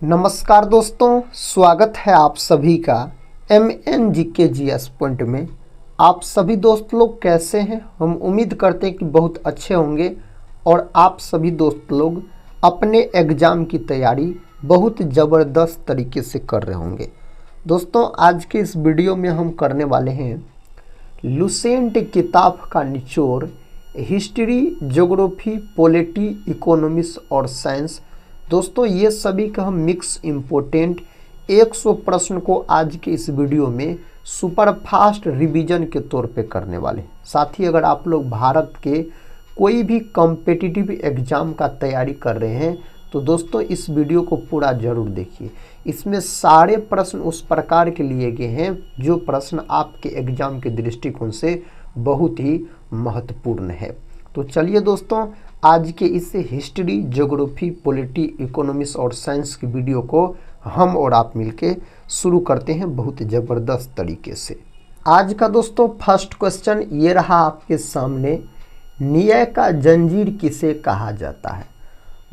नमस्कार दोस्तों, स्वागत है आप सभी का MNGKGS पॉइंट में। आप सभी दोस्त लोग कैसे हैं? हम उम्मीद करते हैं कि बहुत अच्छे होंगे और आप सभी दोस्त लोग अपने एग्ज़ाम की तैयारी बहुत ज़बरदस्त तरीके से कर रहे होंगे। दोस्तों, आज के इस वीडियो में हम करने वाले हैं लुसेंट किताब का निचोड़, हिस्ट्री, ज्योग्राफी, पॉलिटी, इकोनॉमिक्स और साइंस। दोस्तों, ये सभी का हम मिक्स इम्पोर्टेंट 100 प्रश्न को आज के इस वीडियो में सुपर फास्ट रिवीजन के तौर पे करने वाले हैं। साथ ही अगर आप लोग भारत के कोई भी कॉम्पिटिटिव एग्ज़ाम का तैयारी कर रहे हैं तो दोस्तों इस वीडियो को पूरा ज़रूर देखिए। इसमें सारे प्रश्न उस प्रकार के लिए गए हैं जो प्रश्न आपके एग्ज़ाम के दृष्टिकोण से बहुत ही महत्वपूर्ण है। तो चलिए दोस्तों, आज के इस हिस्ट्री, ज्योग्राफी, पॉलिटी, इकोनॉमिक्स और साइंस की वीडियो को हम और आप मिलके शुरू करते हैं बहुत ज़बरदस्त तरीके से। आज का दोस्तों फर्स्ट क्वेश्चन ये रहा आपके सामने, न्याय का जंजीर किसे कहा जाता है?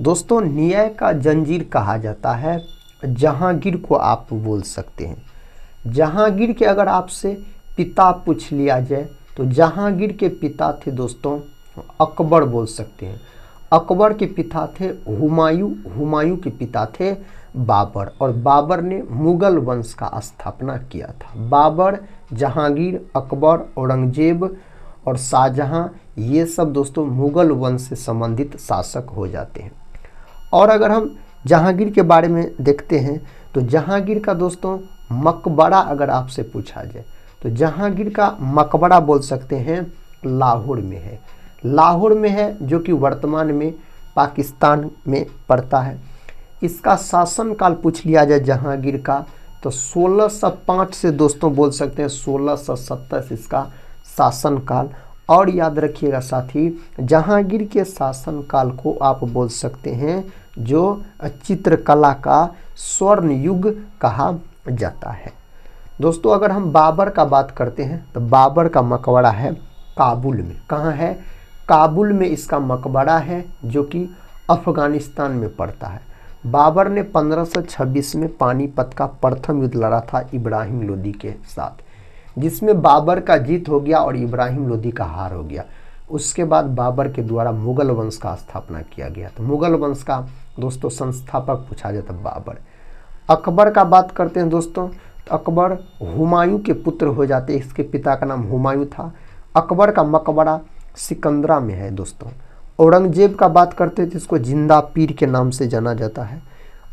दोस्तों, न्याय का जंजीर कहा जाता है जहांगीर को आप बोल सकते हैं। जहांगीर के अगर आपसे पिता पूछ लिया जाए तो जहांगीर के पिता थे दोस्तों अकबर बोल सकते हैं। अकबर के पिता थे हुमायूं, हुमायूं के पिता थे बाबर, और बाबर ने मुगल वंश का स्थापना किया था। बाबर, जहांगीर, अकबर, औरंगजेब और शाहजहां, ये सब दोस्तों मुगल वंश से संबंधित शासक हो जाते हैं। और अगर हम जहांगीर के बारे में देखते हैं तो जहांगीर का दोस्तों मकबरा अगर आपसे पूछा जाए तो जहांगीर का मकबरा बोल सकते हैं लाहौर में है। लाहौर में है जो कि वर्तमान में पाकिस्तान में पड़ता है। इसका शासनकाल पूछ लिया जाए जहांगीर का तो 1605 से दोस्तों बोल सकते हैं 1627 इसका शासनकाल। और याद रखिएगा साथी, जहांगीर के शासनकाल को आप बोल सकते हैं जो चित्रकला का स्वर्ण युग कहा जाता है। दोस्तों, अगर हम बाबर का बात करते हैं तो बाबर का मकबरा है काबुल में। कहाँ है? काबुल में इसका मकबरा है जो कि अफ़गानिस्तान में पड़ता है। बाबर ने 1526 में पानीपत का प्रथम युद्ध लड़ा था इब्राहिम लोदी के साथ, जिसमें बाबर का जीत हो गया और इब्राहिम लोदी का हार हो गया। उसके बाद बाबर के द्वारा मुगल वंश का स्थापना किया गया। तो मुगल वंश का दोस्तों संस्थापक पूछा जाता बाबर। अकबर का बात करते हैं दोस्तों तो अकबर हुमायूं के पुत्र हो जाते। इसके पिता का नाम हुमायूं था। अकबर का मकबरा सिकंदरा में है दोस्तों। औरंगजेब का बात करते हैं तो इसको जिंदा पीर के नाम से जाना जाता है।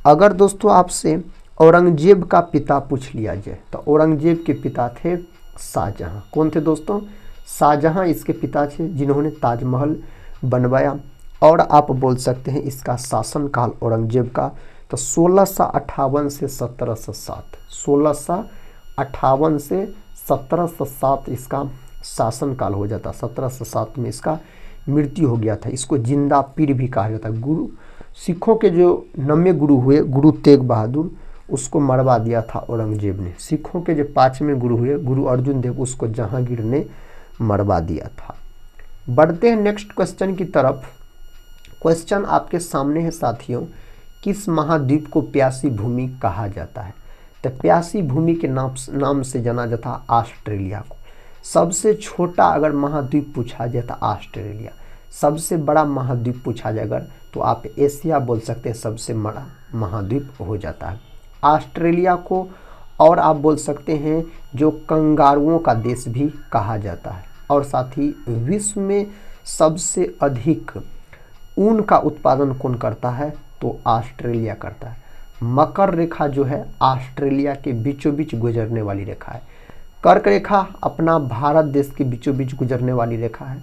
अगर दोस्तों आपसे औरंगजेब का पिता पूछ लिया जाए तो औरंगजेब के पिता थे शाहजहां। कौन थे दोस्तों? शाहजहां इसके पिता थे जिन्होंने ताजमहल बनवाया। और आप बोल सकते हैं इसका शासनकाल औरंगजेब का तो 1658 से 1707, 1658 से 1707 इसका शासनकाल हो जाता। 1707 में इसका मृत्यु हो गया था। इसको जिंदा पीर भी कहा जाता है। गुरु सिखों के जो 9वें गुरु हुए गुरु तेग बहादुर, उसको मरवा दिया था औरंगजेब ने। सिखों के जो 5वें गुरु हुए गुरु अर्जुन देव, उसको जहांगीर ने मरवा दिया था। बढ़ते हैं नेक्स्ट क्वेश्चन की तरफ। क्वेश्चन आपके सामने है साथियों, किस महाद्वीप को प्यासी भूमि कहा जाता है? तो प्यासी भूमि के नाम से जाना जाता है ऑस्ट्रेलिया को। सबसे छोटा अगर महाद्वीप पूछा जाए तो ऑस्ट्रेलिया। सबसे बड़ा महाद्वीप पूछा जाए अगर तो आप एशिया बोल सकते हैं, सबसे बड़ा महाद्वीप हो जाता है ऑस्ट्रेलिया को। और आप बोल सकते हैं जो कंगारुओं का देश भी कहा जाता है। और साथ ही विश्व में सबसे अधिक ऊन का उत्पादन कौन करता है? तो ऑस्ट्रेलिया करता है। मकर रेखा जो है ऑस्ट्रेलिया के बीचों बीच गुजरने वाली रेखा है। कर्क रेखा अपना भारत देश के बीचों बीच गुजरने वाली रेखा है।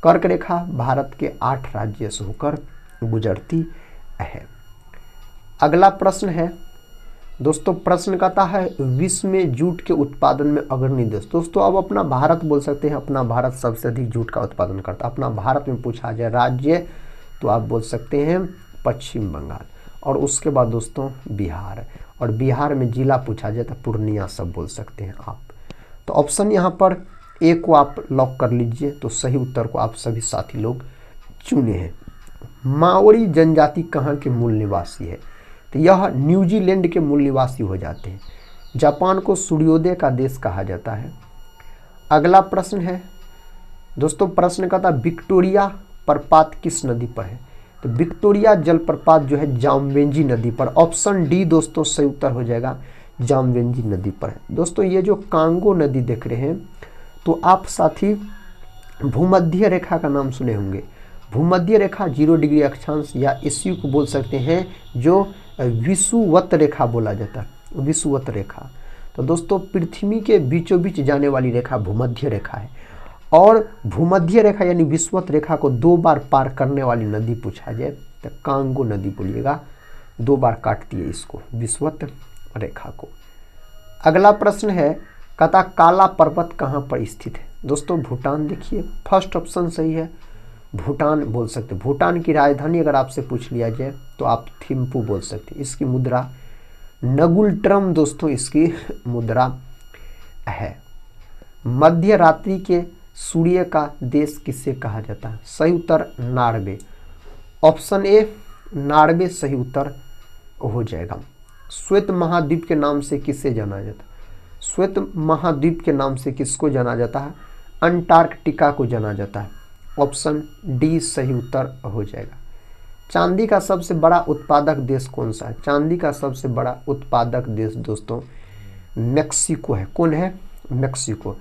कर्क रेखा भारत के 8 राज्यों से होकर गुजरती है। अगला प्रश्न है दोस्तों, प्रश्न कहता है विश्व में जूट के उत्पादन में अग्रणी देश। दोस्तों अब अपना भारत बोल सकते हैं। अपना भारत सबसे अधिक जूट का उत्पादन करता है। अपना भारत में पूछा जाए राज्य तो आप बोल सकते हैं पश्चिम बंगाल। और उसके बाद दोस्तों बिहार, और बिहार में जिला पूछा जाए तो पूर्णिया सब बोल सकते हैं आप। तो ऑप्शन यहाँ पर ए को आप लॉक कर लीजिए। तो सही उत्तर को आप सभी साथी लोग चुने हैं। माओरी जनजाति कहाँ के मूल निवासी है? तो यह न्यूजीलैंड के मूल निवासी हो जाते हैं। जापान को सूर्योदय का देश कहा जाता है। अगला प्रश्न है दोस्तों, प्रश्न का था विक्टोरिया प्रपात किस नदी पर है? तो विक्टोरिया जलप्रपात जो है जामवेंजी नदी पर। ऑप्शन डी दोस्तों सही उत्तर हो जाएगा, जामवेंजी नदी पर है। दोस्तों ये जो कांगो नदी देख रहे हैं, तो आप साथी भूमध्य रेखा का नाम सुने होंगे। भूमध्य रेखा 0 डिग्री अक्षांश या इसी को बोल सकते हैं जो विषुवत रेखा बोला जाता है, विषुवत रेखा। तो दोस्तों पृथ्वी के बीचों बीच जाने वाली रेखा भूमध्य रेखा है, और भूमध्य रेखा यानी विषुवत रेखा को 2 बार पार करने वाली नदी पूछा जाए तो कांगो नदी बोलिएगा, 2 बार काटती है इसको, विषुवत रेखा को। अगला प्रश्न है, कहता काला पर्वत कहाँ पर स्थित है? दोस्तों भूटान, देखिए फर्स्ट ऑप्शन सही है, भूटान बोल सकते। भूटान की राजधानी अगर आपसे पूछ लिया जाए तो आप थिम्पू बोल सकते। इसकी मुद्रा नगुलट्रम दोस्तों इसकी मुद्रा है। मध्य रात्रि के सूर्य का देश किसे कहा जाता है? सही उत्तर नॉर्वे। ऑप्शन ए नॉर्वे सही उत्तर हो जाएगा। श्वेत महाद्वीप के नाम से किसे जाना जाता है? श्वेत महाद्वीप के नाम से किसको जाना जाता है? अंटार्कटिका को जाना जाता है। ऑप्शन डी सही उत्तर हो जाएगा। चांदी का सबसे बड़ा उत्पादक देश कौन सा है? चांदी का सबसे बड़ा उत्पादक देश दोस्तों मेक्सिको है। कौन है? मेक्सिको।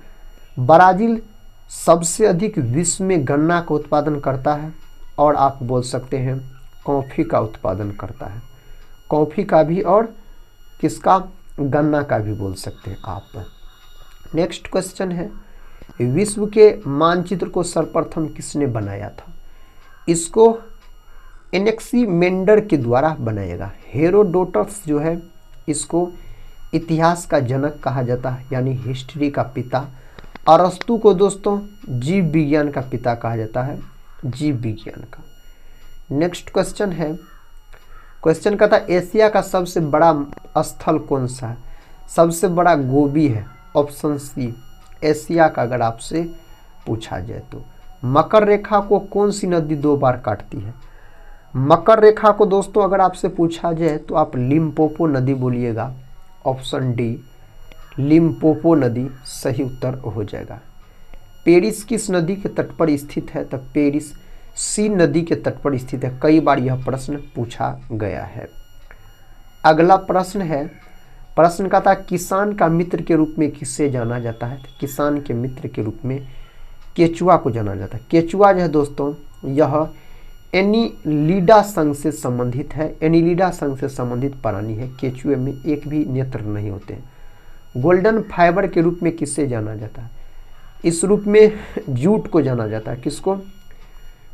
ब्राजील सबसे अधिक विश्व में गन्ना का उत्पादन करता है, और आप बोल सकते हैं कॉफ़ी का उत्पादन करता है। कॉफ़ी का भी और किसका? गन्ना का भी बोल सकते हैं आप। नेक्स्ट क्वेश्चन है, विश्व के मानचित्र को सर्वप्रथम किसने बनाया था? इसको एनेक्सीमेंडर के द्वारा बनाएगा। हेरोडोटस जो है इसको इतिहास का जनक कहा जाता है, यानी हिस्ट्री का पिता। अरस्तु को दोस्तों जीव विज्ञान का पिता कहा जाता है, जीव विज्ञान का। नेक्स्ट क्वेश्चन है, क्वेश्चन का था एशिया का सबसे बड़ा स्थल कौन सा है? सबसे बड़ा गोबी है। ऑप्शन सी एशिया का अगर आपसे पूछा जाए तो। मकर रेखा को कौन सी नदी 2 बार काटती है? मकर रेखा को दोस्तों अगर आपसे पूछा जाए तो आप लिम्पोपो नदी बोलिएगा। ऑप्शन डी लिम्पोपो नदी सही उत्तर हो जाएगा। पेरिस किस नदी के तट पर स्थित है? तो पेरिस सी नदी के तट पर स्थित है। कई बार यह प्रश्न पूछा गया है। अगला प्रश्न है, प्रश्न का था किसान का मित्र के रूप में किससे जाना जाता है? तो किसान के मित्र के रूप में केचुआ को जाना जाता है। केचुआ जो है दोस्तों यह एनिलिडा संघ से संबंधित है। एनिलिडा संघ से संबंधित प्राणी है। केचुए में एक भी नेत्र नहीं होते हैं। गोल्डन फाइबर के रूप में किससे जाना जाता है? इस रूप में जूट को जाना जाता है। किसको?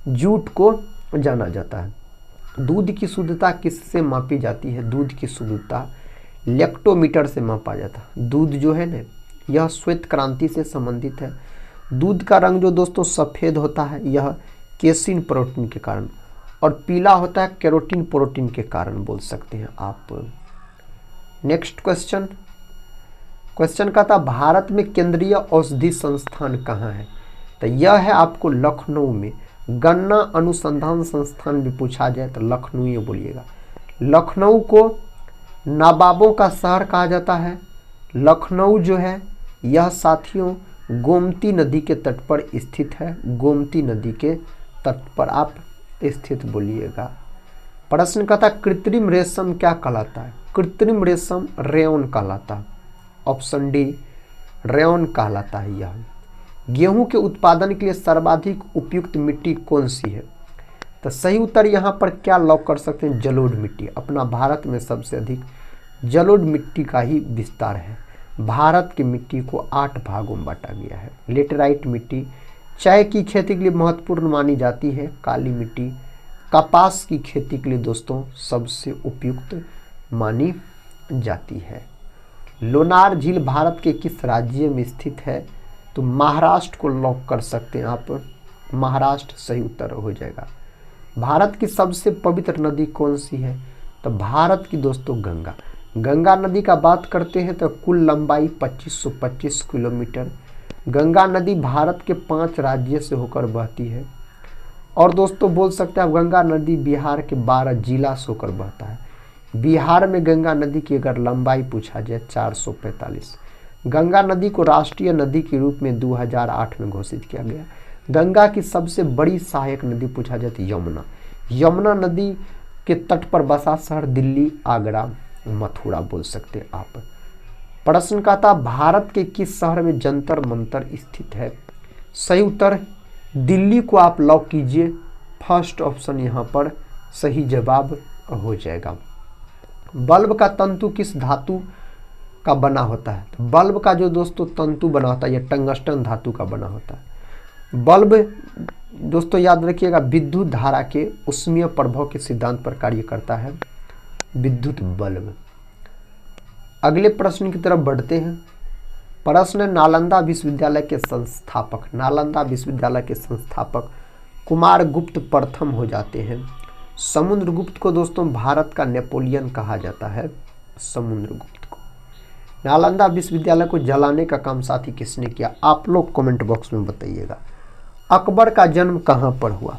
जूट को जाना जाता है। दूध की शुद्धता किससे मापी जाती है? दूध की शुद्धता लैक्टोमीटर से मापा जाता है। दूध जो है ना यह श्वेत क्रांति से संबंधित है। दूध का रंग जो दोस्तों सफ़ेद होता है यह केसिन प्रोटीन के कारण, और पीला होता है कैरोटीन प्रोटीन के कारण बोल सकते हैं आप। नेक्स्ट क्वेश्चन, क्वेश्चन का था भारत में केंद्रीय औषधि संस्थान कहाँ है? तो यह है आपको लखनऊ में। गन्ना अनुसंधान संस्थान भी पूछा जाए तो लखनऊ ही बोलिएगा। लखनऊ को नवाबों का शहर कहा जाता है। लखनऊ जो है यह साथियों गोमती नदी के तट पर स्थित है। गोमती नदी के तट पर आप स्थित बोलिएगा। प्रश्न का था कृत्रिम रेशम क्या कहलाता है? कृत्रिम रेशम रेयन कहलाता है। ऑप्शन डी रेयन कहलाता है। यह गेहूं के उत्पादन के लिए सर्वाधिक उपयुक्त मिट्टी कौन सी है? तो सही उत्तर यहाँ पर क्या लॉक कर सकते हैं? जलोढ़ मिट्टी। अपना भारत में सबसे अधिक जलोढ़ मिट्टी का ही विस्तार है। भारत की मिट्टी को 8 भागों में बांटा गया है। लेटेराइट मिट्टी चाय की खेती के लिए महत्वपूर्ण मानी जाती है। काली मिट्टी कपास की खेती के लिए दोस्तों सबसे उपयुक्त मानी जाती है। लोनार झील भारत के किस राज्य में स्थित है? तो महाराष्ट्र को लॉक कर सकते हैं आप। महाराष्ट्र सही उत्तर हो जाएगा। भारत की सबसे पवित्र नदी कौन सी है? तो भारत की दोस्तों गंगा। गंगा नदी का बात करते हैं तो कुल लंबाई 2525 किलोमीटर। गंगा नदी भारत के 5 राज्य से होकर बहती है। और दोस्तों बोल सकते हैं आप गंगा नदी बिहार के 12 जिला से होकर बहता है। बिहार में गंगा नदी की अगर लंबाई पूछा जाए 445। गंगा नदी को राष्ट्रीय नदी के रूप में 2008 में घोषित किया गया। गंगा की सबसे बड़ी सहायक नदी पूछा जाए तो यमुना। यमुना नदी के तट पर बसा शहर दिल्ली, आगरा, मथुरा बोल सकते हैं आप। प्रश्न का था भारत के किस शहर में जंतर मंतर स्थित है? सही उत्तर दिल्ली को आप लॉक कीजिए। फर्स्ट ऑप्शन यहाँ पर सही जवाब हो जाएगा। बल्ब का तंतु किस धातु का बना होता है? तो बल्ब का जो दोस्तों तंतु बना होता है यह टंगस्टन धातु का बना होता है। बल्ब दोस्तों याद रखिएगा विद्युत धारा के ऊष्मीय प्रभाव के सिद्धांत पर कार्य करता है विद्युत बल्ब। अगले प्रश्न की तरफ बढ़ते हैं। प्रश्न नालंदा विश्वविद्यालय के संस्थापक, नालंदा विश्वविद्यालय के संस्थापक कुमार गुप्त प्रथम हो जाते हैं। समुद्रगुप्त को दोस्तों भारत का नेपोलियन कहा जाता है। समुद्रगुप्त को। नालंदा विश्वविद्यालय को जलाने का काम साथी किसने किया? आप लोग कमेंट बॉक्स में बताइएगा। अकबर का जन्म कहाँ पर हुआ?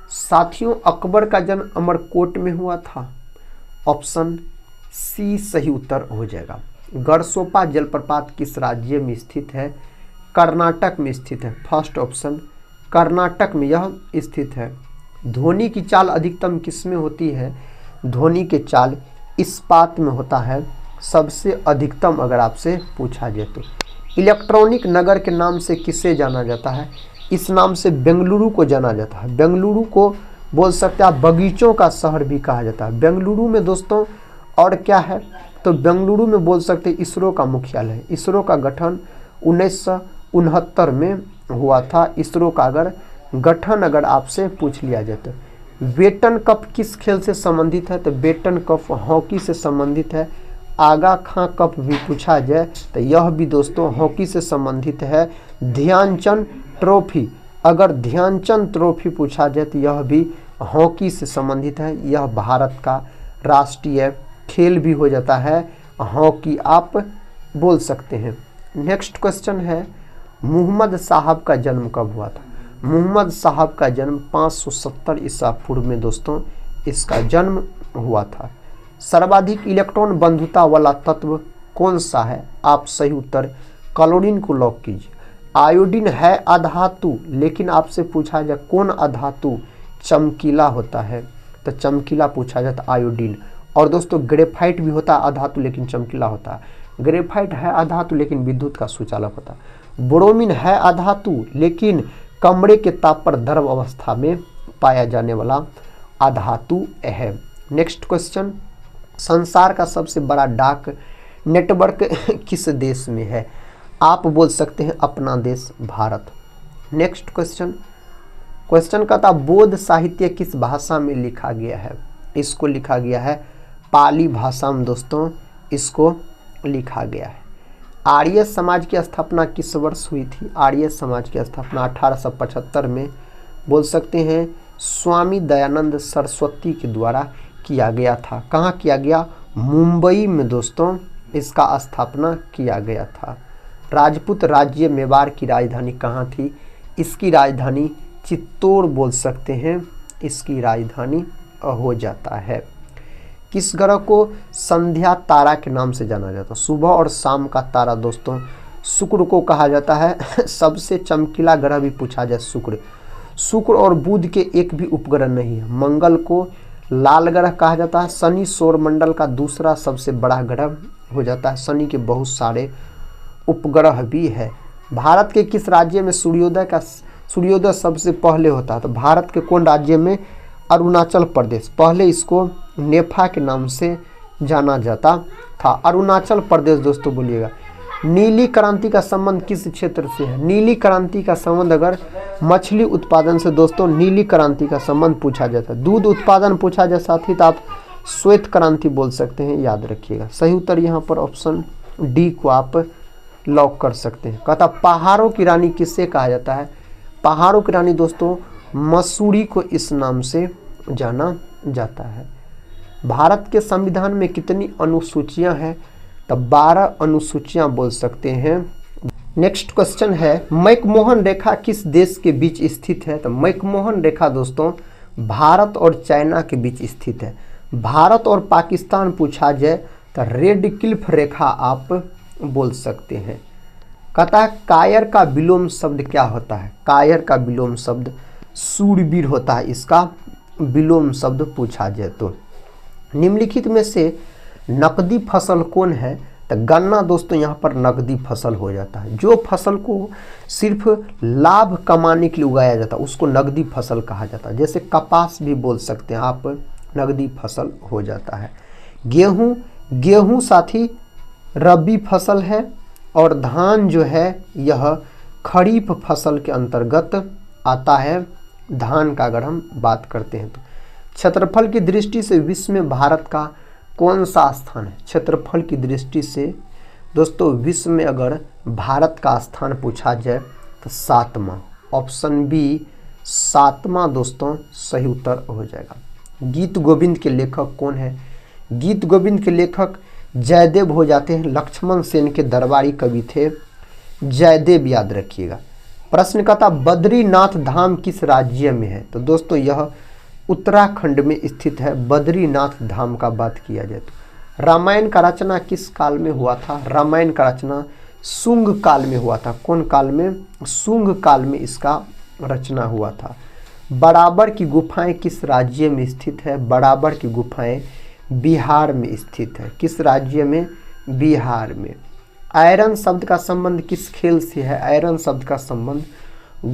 साथियों अकबर का जन्म अमरकोट में हुआ था। ऑप्शन सी सही उत्तर हो जाएगा। गढ़सोपा जलप्रपात किस राज्य में स्थित है? कर्नाटक में स्थित है। फर्स्ट ऑप्शन कर्नाटक में यह स्थित है। ध्वनि की चाल अधिकतम किस में होती है? ध्वनि के चाल इस्पात में होता है सबसे अधिकतम अगर आपसे पूछा जाए तो। इलेक्ट्रॉनिक नगर के नाम से किसे जाना जाता है? इस नाम से बेंगलुरु को जाना जाता है। बेंगलुरु को बोल सकते हैं बगीचों का शहर भी कहा जाता है। बेंगलुरु में दोस्तों और क्या है तो बेंगलुरु में बोल सकते हैं इसरो का मुख्यालय है। इसरो का गठन 1969 में हुआ था। इसरो का अगर गठन अगर आपसे पूछ लिया जाए तो। बेटन कप किस खेल से संबंधित है? तो बेटन कप हॉकी से संबंधित है। आगा खां कप भी पूछा जाए तो यह भी दोस्तों हॉकी से संबंधित है। ध्यानचंद ट्रॉफी, अगर ध्यानचंद ट्रॉफी पूछा जाए तो यह भी हॉकी से संबंधित है। यह भारत का राष्ट्रीय खेल भी हो जाता है हॉकी आप बोल सकते हैं। नेक्स्ट क्वेश्चन है मुहम्मद साहब का जन्म कब हुआ था? मुहम्मद साहब का जन्म 570 ईसा पूर्व में दोस्तों इसका जन्म हुआ था। सर्वाधिक इलेक्ट्रॉन बंधुता वाला तत्व कौन सा है? आप सही उत्तर क्लोरीन को लॉक कीजिए। आयोडीन है अधातु, लेकिन आपसे पूछा जाए कौन अधातु चमकीला होता है? तो चमकीला पूछा जाए तो आयोडीन। और दोस्तों ग्रेफाइट भी होता है अधातु लेकिन चमकीला होता है। ग्रेफाइट है अधातु लेकिन विद्युत का सुचालक होता है। ब्रोमीन है अधातु लेकिन कमरे के ताप पर द्रव अवस्था में पाया जाने वाला अधातु है। नेक्स्ट क्वेश्चन संसार का सबसे बड़ा डाक नेटवर्क किस देश में है? आप बोल सकते हैं अपना देश भारत। नेक्स्ट क्वेश्चन का था बौद्ध साहित्य किस भाषा में लिखा गया है? इसको लिखा गया है पाली भाषा में दोस्तों इसको लिखा गया है। आर्य समाज की स्थापना किस वर्ष हुई थी? आर्य समाज की स्थापना 1875 में बोल सकते हैं स्वामी दयानंद सरस्वती के द्वारा किया गया था। कहाँ किया गया? मुंबई में दोस्तों इसका स्थापना किया गया था। राजपूत राज्य मेवाड़ की राजधानी कहाँ थी? इसकी राजधानी चित्तौड़ बोल सकते हैं इसकी राजधानी हो जाता है। किस ग्रह को संध्या तारा के नाम से जाना जाता है? सुबह और शाम का तारा दोस्तों शुक्र को कहा जाता है। सबसे चमकीला ग्रह भी पूछा जाए शुक्र और बुध के एक भी उपग्रह नहीं है। मंगल को लाल ग्रह कहा जाता है। शनि सौरमंडल का दूसरा सबसे बड़ा ग्रह हो जाता है। शनि के बहुत सारे उपग्रह भी है। भारत के किस राज्य में सूर्योदय सबसे पहले होता है? तो भारत के कौन राज्य में? अरुणाचल प्रदेश। पहले इसको नेफा के नाम से जाना जाता था। अरुणाचल प्रदेश दोस्तों बोलिएगा। नीली क्रांति का संबंध किस क्षेत्र से है? नीली क्रांति का संबंध अगर मछली उत्पादन से दोस्तों नीली क्रांति का संबंध पूछा जाता है। दूध उत्पादन पूछा जाए साथी तो आप श्वेत क्रांति बोल सकते हैं, याद रखिएगा। सही उत्तर यहाँ पर ऑप्शन डी को आप लॉक कर सकते हैं। कहता पहाड़ों की रानी किससे कहा जाता है? पहाड़ों की रानी दोस्तों मसूरी को इस नाम से जाना जाता है। भारत के संविधान में कितनी अनुसूचियां हैं? तो 12 अनुसूचियां बोल सकते हैं। नेक्स्ट क्वेश्चन है मैकमोहन रेखा किस देश के बीच स्थित है? तो मैकमोहन रेखा दोस्तों भारत और चाइना के बीच स्थित है। भारत और पाकिस्तान पूछा जाए तो रेड क्लिफ रेखा आप बोल सकते हैं। कहता है कायर का विलोम शब्द क्या होता है? कायर का विलोम शब्द सूरवीर होता है, इसका विलोम शब्द पूछा जाए तो। निम्नलिखित में से नकदी फसल कौन है? तो गन्ना दोस्तों यहाँ पर नकदी फसल हो जाता है। जो फसल को सिर्फ लाभ कमाने के लिए उगाया जाता है उसको नकदी फसल कहा जाता है। जैसे कपास भी बोल सकते हैं आप, नकदी फसल हो जाता है। गेहूं साथी रबी फसल है और धान जो है यह खरीफ फसल के अंतर्गत आता है। धान का अगर हम बात करते हैं तो क्षेत्रफल की दृष्टि से विश्व में भारत का कौन सा स्थान है? क्षेत्रफल की दृष्टि से दोस्तों विश्व में अगर भारत का स्थान पूछा जाए तो 7वां, ऑप्शन बी 7वां दोस्तों सही उत्तर हो जाएगा। गीत गोविंद के लेखक कौन है? गीत गोविंद के लेखक जयदेव हो जाते हैं। लक्ष्मण सेन के दरबारी कवि थे जयदेव, याद रखिएगा। प्रश्न का था बद्रीनाथ धाम किस राज्य में है? तो दोस्तों यह उत्तराखंड में स्थित है। बद्रीनाथ धाम का बात किया जाए तो रामायण का रचना किस काल में हुआ था? रामायण का रचना शुंग काल में हुआ था। कौन काल में? शुंग काल में इसका रचना हुआ था। बराबर की गुफाएं किस राज्य में स्थित है? बराबर की गुफाएं बिहार में स्थित है। किस राज्य में? बिहार में। आयरन शब्द का संबंध किस खेल से है? आयरन शब्द का संबंध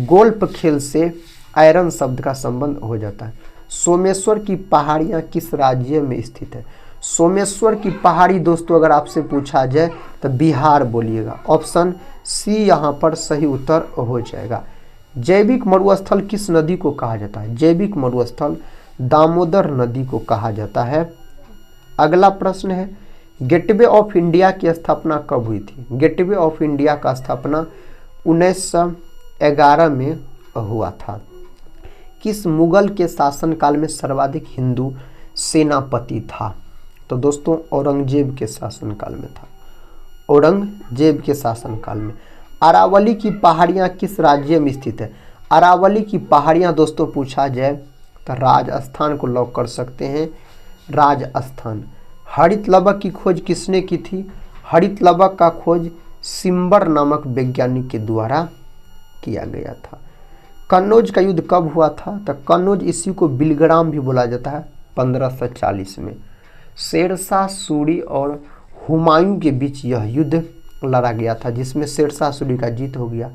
गोल्फ खेल से आयरन शब्द का संबंध हो जाता है। सोमेश्वर की पहाड़ियाँ किस राज्य में स्थित है? सोमेश्वर की पहाड़ी दोस्तों अगर आपसे पूछा जाए तो बिहार बोलिएगा। ऑप्शन सी यहाँ पर सही उत्तर हो जाएगा। जैविक मरुस्थल किस नदी को कहा जाता है? जैविक मरुस्थल दामोदर नदी को कहा जाता है। अगला प्रश्न है गेटवे ऑफ इंडिया की स्थापना कब हुई थी? गेटवे ऑफ इंडिया का स्थापना 1911 में हुआ था। किस मुगल के शासनकाल में सर्वाधिक हिंदू सेनापति था? तो दोस्तों औरंगजेब के शासनकाल में था। औरंगजेब के शासनकाल में। अरावली की पहाड़ियाँ किस राज्य में स्थित है? अरावली की पहाड़ियाँ दोस्तों पूछा जाए तो राजस्थान को लॉक कर सकते हैं, राजस्थान। हरित लवक की खोज किसने की थी? हरित लवक का खोज सिम्बर नामक वैज्ञानिक के द्वारा किया गया था। कन्नौज का युद्ध कब हुआ था? तो कन्नौज, इसी को बिलग्राम भी बोला जाता है, 1540 में। शेरशाह सूरी और हुमायूं के बीच यह युद्ध लड़ा गया था जिसमें शेरशाह सूरी का जीत हो गया।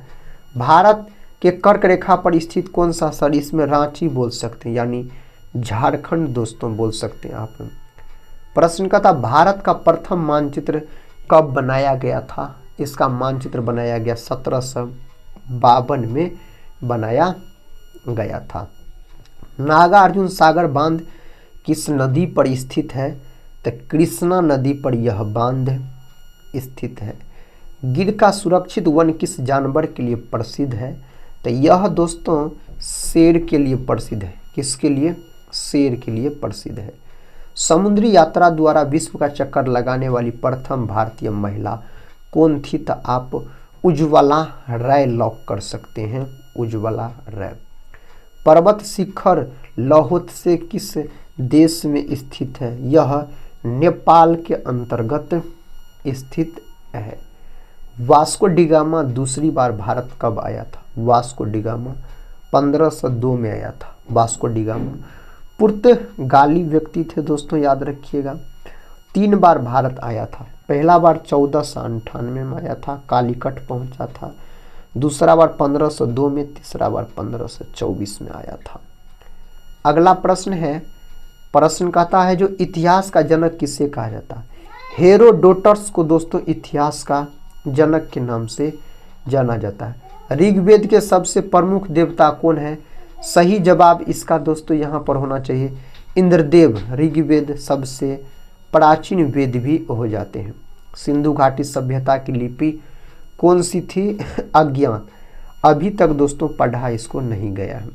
भारत के कर्क रेखा पर स्थित कौन सा शहर? इसमें रांची बोल सकते हैं, यानी झारखंड दोस्तों बोल सकते हैं आप। प्रश्न का था भारत का प्रथम मानचित्र कब बनाया गया था? इसका मानचित्र बनाया गया 1752 में बनाया गया था। नागार्जुन सागर बांध किस नदी पर स्थित है? तो कृष्णा नदी पर यह बांध स्थित है। गिर का सुरक्षित वन किस जानवर के लिए प्रसिद्ध है? तो यह दोस्तों शेर के लिए प्रसिद्ध है। किसके लिए? शेर के लिए प्रसिद्ध है। समुद्री यात्रा द्वारा विश्व का चक्कर लगाने वाली प्रथम भारतीय महिला कौन थी? तो आप उज्ज्वला राय लॉक कर सकते हैं, उज्ज्वला राय। पर्वत शिखर लाओत्से किस देश में स्थित है? यह नेपाल के अंतर्गत स्थित है। वास्को डिगामा दूसरी बार भारत कब आया था? वास्को डिगामा 1502 में आया था। वास्को डिगामा पुर्तगाली व्यक्ति थे दोस्तों, याद रखिएगा। 3 बार भारत आया था। पहला बार 1498 में आया था, कालीकट पहुंचा था। दूसरा बार 1502 में, तीसरा बार 1524 में आया था। अगला प्रश्न है, प्रश्न कहता है जो इतिहास का जनक किसे कहा जाता है? हेरोडोटस को दोस्तों इतिहास का जनक के नाम से जाना जाता है। ऋग्वेद के सबसे प्रमुख देवता कौन है? सही जवाब इसका दोस्तों यहाँ पर होना चाहिए इंद्रदेव। ऋग्वेद सबसे प्राचीन वेद भी हो जाते हैं। सिंधु घाटी सभ्यता की लिपि कौन सी थी? अज्ञात। अभी तक दोस्तों पढ़ा इसको नहीं गया है।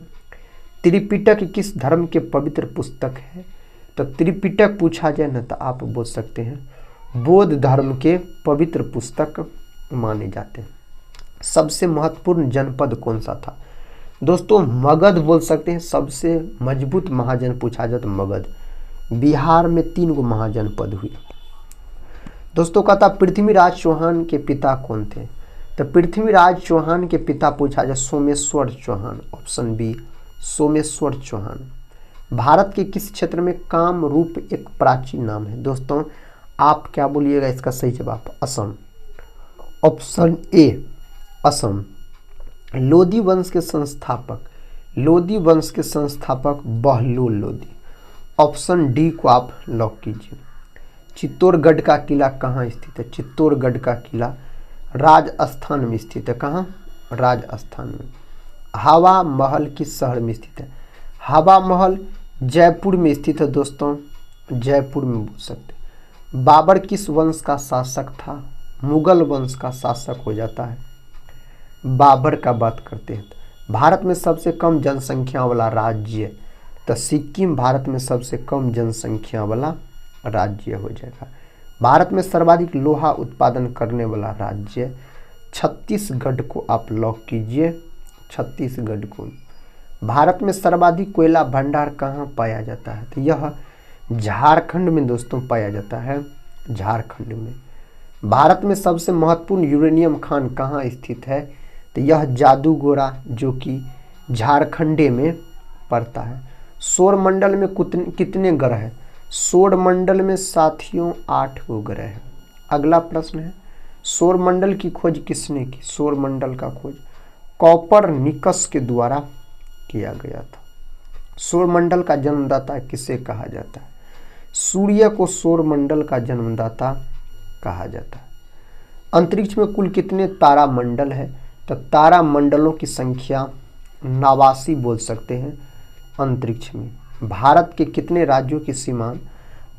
त्रिपिटक किस धर्म के पवित्र पुस्तक है? तो त्रिपिटक पूछा जाए ना तो आप बोल सकते हैं बौद्ध धर्म के पवित्र पुस्तक माने जाते हैं। सबसे महत्वपूर्ण जनपद कौन सा था? दोस्तों मगध बोल सकते हैं। सबसे मजबूत महाजन पूछा जाए तो मगध। बिहार में 3 गो महाजनपद हुए। दोस्तों कहता पृथ्वीराज चौहान के पिता कौन थे? तो पृथ्वीराज चौहान के पिता पूछा जाए सोमेश्वर चौहान, ऑप्शन बी सोमेश्वर चौहान। भारत के किस क्षेत्र में कामरूप एक प्राचीन नाम है? दोस्तों आप क्या बोलिएगा इसका सही जवाब? Assam, option A Assam. लोदी वंश के संस्थापक, लोदी वंश के संस्थापक बहलोल लोदी, ऑप्शन डी को आप लॉक कीजिए। चित्तौड़गढ़ का किला कहाँ स्थित है? चित्तौड़गढ़ का किला राजस्थान में स्थित है। कहाँ? राजस्थान में। हवा महल किस शहर में स्थित है? हवा महल जयपुर में स्थित है। दोस्तों जयपुर में बोल सकते हैं। बाबर किस वंश का शासक था? मुगल वंश का शासक हो जाता है बाबर का बात करते हैं। भारत में सबसे कम जनसंख्या वाला राज्य, तो सिक्किम भारत में सबसे कम जनसंख्या वाला राज्य हो जाएगा। भारत में सर्वाधिक लोहा उत्पादन करने वाला राज्य छत्तीसगढ़ को आप लॉक कीजिए, छत्तीसगढ़ को। भारत में सर्वाधिक कोयला भंडार कहाँ पाया जाता है? तो यह झारखंड में दोस्तों पाया जाता है, झारखंड में। भारत में सबसे महत्वपूर्ण यूरेनियम खान कहाँ स्थित है? तो यह जादूगोरा जो कि झारखंडे में पड़ता है। सौरमंडल में कितने ग्रह हैं? सौरमंडल में साथियों 8 गो ग्रह है। अगला प्रश्न है सौरमंडल की खोज किसने की? सौरमंडल का खोज कोपरनिकस के द्वारा किया गया था। सौरमंडल का जन्मदाता किसे कहा जाता है? सूर्य को सौरमंडल का जन्मदाता कहा जाता है। अंतरिक्ष में कुल कितने तारामंडल है? तो तारामंडलों की संख्या 89 बोल सकते हैं अंतरिक्ष में। भारत के कितने राज्यों की सीमा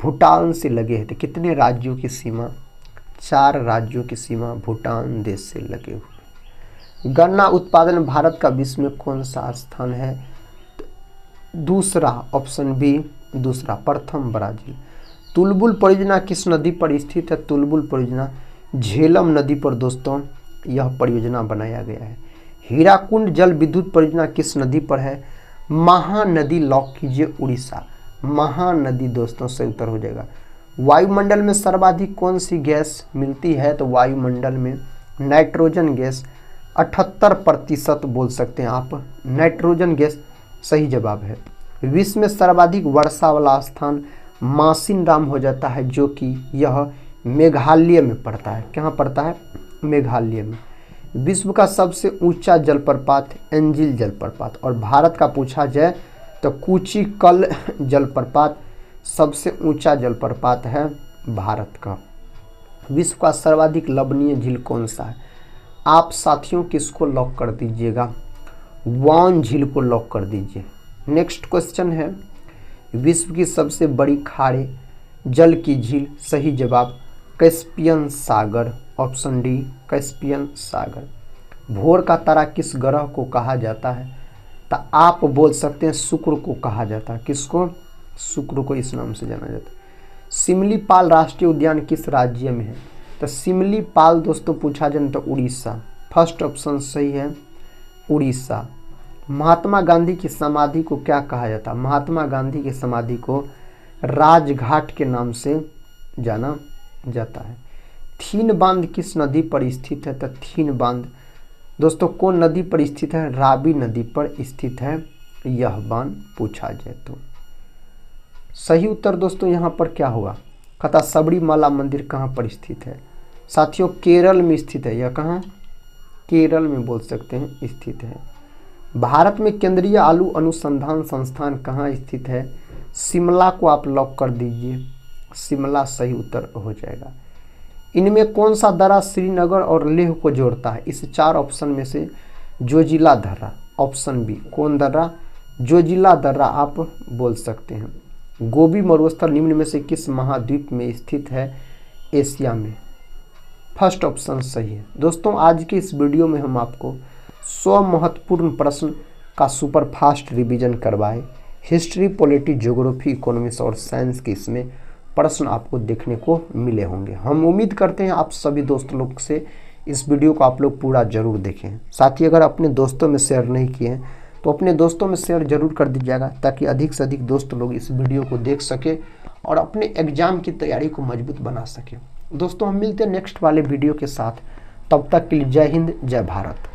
भूटान से लगे हैं? तो कितने राज्यों की सीमा? 4 राज्यों की सीमा भूटान देश से लगे हुए। गन्ना उत्पादन भारत का विश्व में कौन सा स्थान है? दूसरा, ऑप्शन बी दूसरा, प्रथम ब्राजील। तुलबुल परियोजना किस नदी पर स्थित है? तुलबुल परियोजना झेलम नदी पर दोस्तों यह परियोजना बनाया गया है। हीराकुंड जल विद्युत परियोजना किस नदी पर है? महानदी लॉक कीजिए, उड़ीसा। महानदी दोस्तों सही उत्तर हो जाएगा। वायुमंडल में सर्वाधिक कौन सी गैस मिलती है? तो वायुमंडल में नाइट्रोजन गैस 78% बोल सकते हैं आप, नाइट्रोजन गैस सही जवाब है। विश्व में सर्वाधिक वर्षा वाला स्थान मासिनराम हो जाता है जो कि यह मेघालय में पड़ता है। कहाँ पड़ता है? मेघालय में। विश्व का सबसे ऊंचा जलप्रपात एंजिल जलप्रपात, और भारत का पूछा जाए तो कूचिकल जलप्रपात सबसे ऊंचा जलप्रपात है भारत का। विश्व का सर्वाधिक लवणीय झील कौन सा है? आप साथियों किसको लॉक कर दीजिएगा? वान झील को लॉक कर दीजिए। नेक्स्ट क्वेश्चन है विश्व की सबसे बड़ी खारे जल की झील, सही जवाब कैस्पियन सागर, ऑप्शन डी कैस्पियन सागर। भोर का तारा किस ग्रह को कहा जाता है? तो आप बोल सकते हैं शुक्र को कहा जाता है। किसको? शुक्र को इस नाम से जाना जाता है। सिमलीपाल राष्ट्रीय उद्यान किस राज्य में है? तो सिमलीपाल दोस्तों पूछा जाए तो उड़ीसा, फर्स्ट ऑप्शन सही है उड़ीसा। महात्मा गांधी की समाधि को क्या कहा जाता है? महात्मा गांधी की समाधि को राजघाट के नाम से जाना जाता है। थीन बांध किस नदी पर स्थित है? तो थीन बांध दोस्तों कौन नदी पर स्थित है? रावी नदी पर स्थित है यह बांध पूछा जाए तो। सही उत्तर दोस्तों यहाँ पर क्या होगा? कहता सबरीमाला मंदिर कहाँ पर स्थित है? साथियों केरल में स्थित है। यह कहाँ? केरल में बोल सकते हैं स्थित है। भारत में केंद्रीय आलू अनुसंधान संस्थान कहाँ स्थित है? शिमला को आप लॉक कर दीजिए, शिमला सही उत्तर हो जाएगा। इनमें कौन सा दर्रा श्रीनगर और लेह को जोड़ता है? इस 4 ऑप्शन में से जोजिला दर्रा, ऑप्शन बी। कौन दर्रा? जोजिला दर्रा आप बोल सकते हैं। गोबी मरुस्थल निम्न में से किस महाद्वीप में स्थित है? एशिया में, फर्स्ट ऑप्शन सही है। दोस्तों आज के इस वीडियो में हम आपको 100 महत्वपूर्ण प्रश्न का सुपर फास्ट रिवीजन करवाए। हिस्ट्री, पॉलिटी, ज्योग्राफी, इकोनॉमिक्स और साइंस के इसमें प्रश्न आपको देखने को मिले होंगे। हम उम्मीद करते हैं आप सभी दोस्त लोग से इस वीडियो को आप लोग पूरा जरूर देखें। साथ ही अगर अपने दोस्तों में शेयर नहीं किए हैं तो अपने दोस्तों में शेयर जरूर कर दीजिएगा ताकि अधिक से अधिक दोस्त लोग इस वीडियो को देख सके और अपने एग्जाम की तैयारी को मजबूत बना सकें। दोस्तों हम मिलते हैं नेक्स्ट वाले वीडियो के साथ, तब तक के लिए जय हिंद जय भारत।